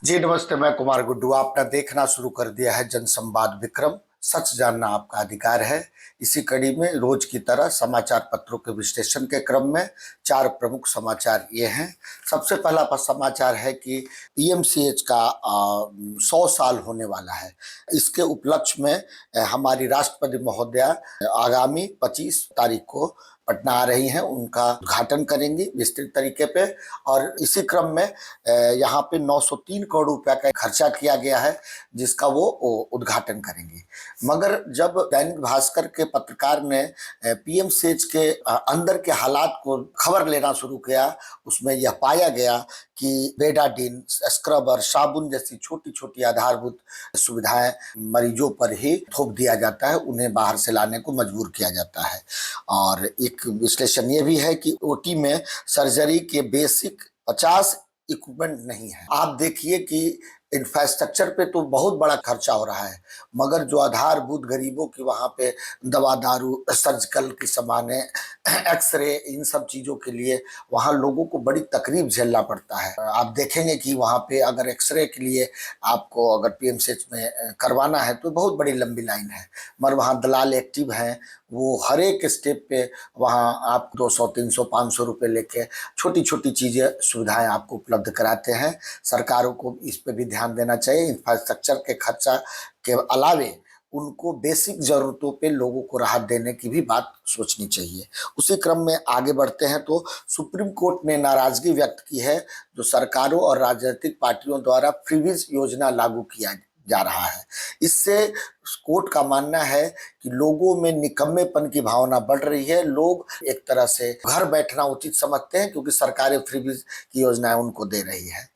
जी नमस्ते, मैं कुमार गुड्डू। आपने देखना शुरू कर दिया है जनसंवाद विक्रम। सच जानना आपका अधिकार है। इसी कड़ी में रोज की तरह समाचार पत्रों के विश्लेषण के क्रम में चार प्रमुख समाचार ये हैं। सबसे पहला समाचार है कि पीएमसीएच का 100 साल होने वाला है। इसके उपलक्ष्य में हमारी राष्ट्रपति महोदया आगामी 25 तारीख को पटना आ रही हैं। उनका उद्घाटन करेंगी विस्तृत तरीके पे। और इसी क्रम में यहाँ पे 903 करोड़ रुपया का खर्चा किया गया है, जिसका वो उद्घाटन करेंगे। मगर जब दैनिक भास्कर के पत्रकार ने पीएमसीएच के अंदर के हालात को खबर लेना शुरू किया, उसमें यह पाया गया कि बेडाडीन, स्क्रबर, साबुन जैसी छोटी छोटी आधारभूत सुविधाएं मरीजों पर ही थोप दिया जाता है, उन्हें बाहर से लाने को मजबूर किया जाता है। और एक विश्लेषण ये भी है कि ओटी में सर्जरी के बेसिक 50 इक्विपमेंट नहीं है। आप देखिए कि इंफ्रास्ट्रक्चर पे तो बहुत बड़ा खर्चा हो रहा है, मगर जो आधारभूत गरीबों की वहां पे दवा दारू, सर्जिकल की सामानें, एक्सरे, इन सब चीजों के लिए वहां लोगों को बड़ी तकलीफ झेलना पड़ता है। आप देखेंगे कि वहां पे अगर एक्सरे के लिए आपको अगर पीएमसीएच में करवाना है तो बहुत बड़ी लंबी लाइन है। मगर वहाँ दलाल एक्टिव हैं, वो हर एक स्टेप पे वहाँ आप 200, 300, 500 रुपये लेके छोटी छोटी चीज़ें, सुविधाएं आपको उपलब्ध कराते हैं। सरकारों को इस पे भी ध्यान देना चाहिए। इंफ्रास्ट्रक्चर के खर्चा के अलावे उनको बेसिक जरूरतों पे लोगों को राहत देने की भी बात सोचनी चाहिए। उसी क्रम में आगे बढ़ते हैं तो सुप्रीम कोर्ट ने नाराजगी व्यक्त की है जो सरकारों और राजनीतिक पार्टियों द्वारा फ्रीबीज योजना लागू किया जा रहा है। इससे कोर्ट का मानना है कि लोगों में निकम्मेपन की भावना बढ़ रही है। लोग एक तरह से घर बैठना उचित समझते हैं क्योंकि सरकारें फ्रीबीज की योजनाएं उनको दे रही है,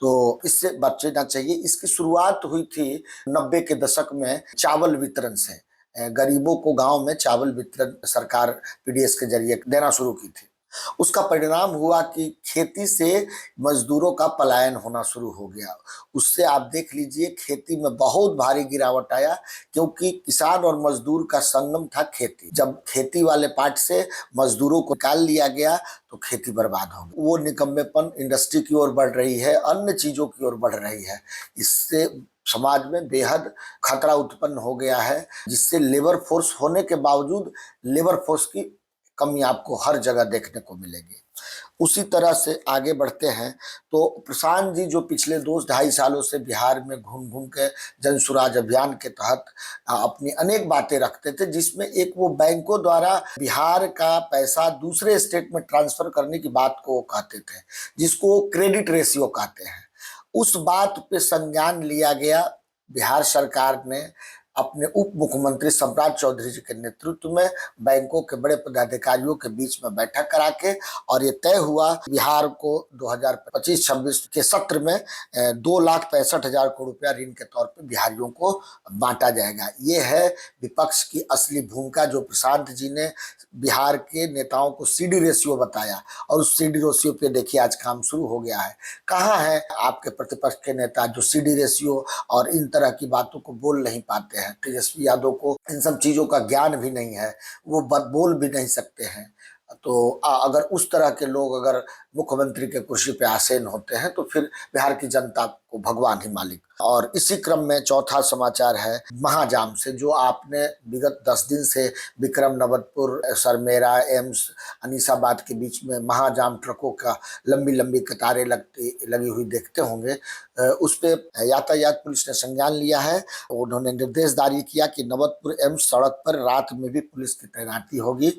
तो इससे बचना चाहिए। इसकी शुरुआत हुई थी 90 के दशक में चावल वितरण से। गरीबों को गांव में चावल वितरण सरकार पीडीएस के जरिए देना शुरू की थी। उसका परिणाम हुआ कि खेती से मजदूरों का पलायन होना शुरू हो गया। उससे आप देख लीजिए खेती में बहुत भारी गिरावट आया, क्योंकि किसान और मजदूर का संगम था खेती। जब खेती वाले पार्ट से मजदूरों को निकाल लिया गया तो खेती बर्बाद हो गई। वो निकम्मेपन इंडस्ट्री की ओर बढ़ रही है, अन्य चीजों की ओर बढ़ रही है। इससे समाज में बेहद खतरा उत्पन्न हो गया है, जिससे लेबर फोर्स होने के बावजूद लेबर फोर्स की कमी आपको हर जगह देखने को मिलेगी। उसी तरह से आगे बढ़ते हैं तो प्रशांत जी जो पिछले 2-2.5 सालों से बिहार में घूम घूम के जन सुराज अभियान के तहत अपनी अनेक बातें रखते थे, जिसमें एक वो बैंकों द्वारा बिहार का पैसा दूसरे स्टेट में ट्रांसफर करने की बात को वो कहते थे, जिसको क्रेडिट रेशियो कहते हैं। उस बात पे संज्ञान लिया गया। बिहार सरकार ने अपने उप मुख्यमंत्री सम्राट चौधरी जी के नेतृत्व में बैंकों के बड़े पदाधिकारियों के बीच में बैठक करा के और ये तय हुआ बिहार को 2025-26 के सत्र में 2,65,000 करोड़ रुपया ऋण के तौर पर बिहारियों को बांटा जाएगा। ये है विपक्ष की असली भूमिका, जो प्रशांत जी ने बिहार के नेताओं को सीडी रेशियो बताया, और उस सीडी रेशियो पे देखिए आज काम शुरू हो गया है। कहाँ है आपके प्रतिपक्ष के नेता जो सीडी रेशियो और इन तरह की बातों को बोल नहीं पाते हैं? तेजस्वी यादव को इन सब चीजों का ज्ञान भी नहीं है, वो बोल भी नहीं सकते हैं। तो अगर उस तरह के लोग अगर मुख्यमंत्री के कुर्सी पे आसीन होते हैं तो फिर बिहार की जनता को भगवान ही मालिक। और इसी क्रम में चौथा समाचार है महाजाम से, जो आपने विगत 10 दिन से विक्रम, नवतपुर, सरमेरा, एम्स, अनीसाबाद के बीच में महाजाम, ट्रकों का लंबी लंबी कतारें लगी हुई देखते होंगे। उस पर यातायात पुलिस ने संज्ञान लिया है। उन्होंने निर्देश जारी किया कि नवतपुर एम्स सड़क पर रात में भी पुलिस की तैनाती होगी।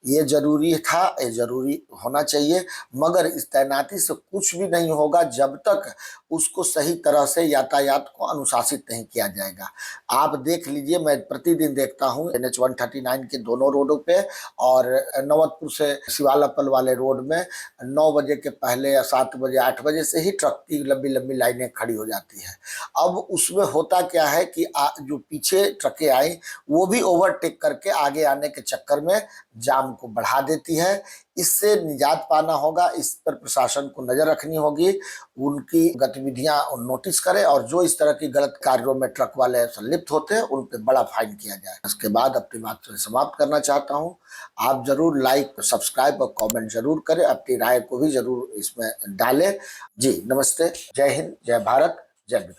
ये जरूरी था, ये जरूरी होना चाहिए, मगर इस तैनाती से कुछ भी नहीं होगा जब तक उसको सही तरह से यातायात को अनुशासित नहीं किया जाएगा। आप देख लीजिए, मैं प्रतिदिन देखता हूँ NH 139 के दोनों रोडों पे और नवतपुर से शिवालापल वाले रोड में 9 बजे के पहले या 7 बजे 8 बजे से ही ट्रक की लंबी लंबी लाइनें खड़ी हो जाती है। अब उसमें होता क्या है कि जो पीछे ट्रकें आई वो भी ओवरटेक करके आगे आने के चक्कर में जाम को बढ़ा देती है। इससे निजात पाना होगा, इस पर प्रशासन को नजर रखनी होगी, उनकी गतिविधियां नोटिस करें और जो इस तरह की गलत कार्यों में ट्रक वाले संलिप्त होते हैं उन पर बड़ा फाइन किया जाए। इसके बाद अपनी बात से समाप्त करना चाहता हूं। आप जरूर लाइक, सब्सक्राइब और कमेंट जरूर करें, अपनी राय को भी जरूर इसमें डालें। जी नमस्ते, जय हिंद, जय भारत, जय विक्रम।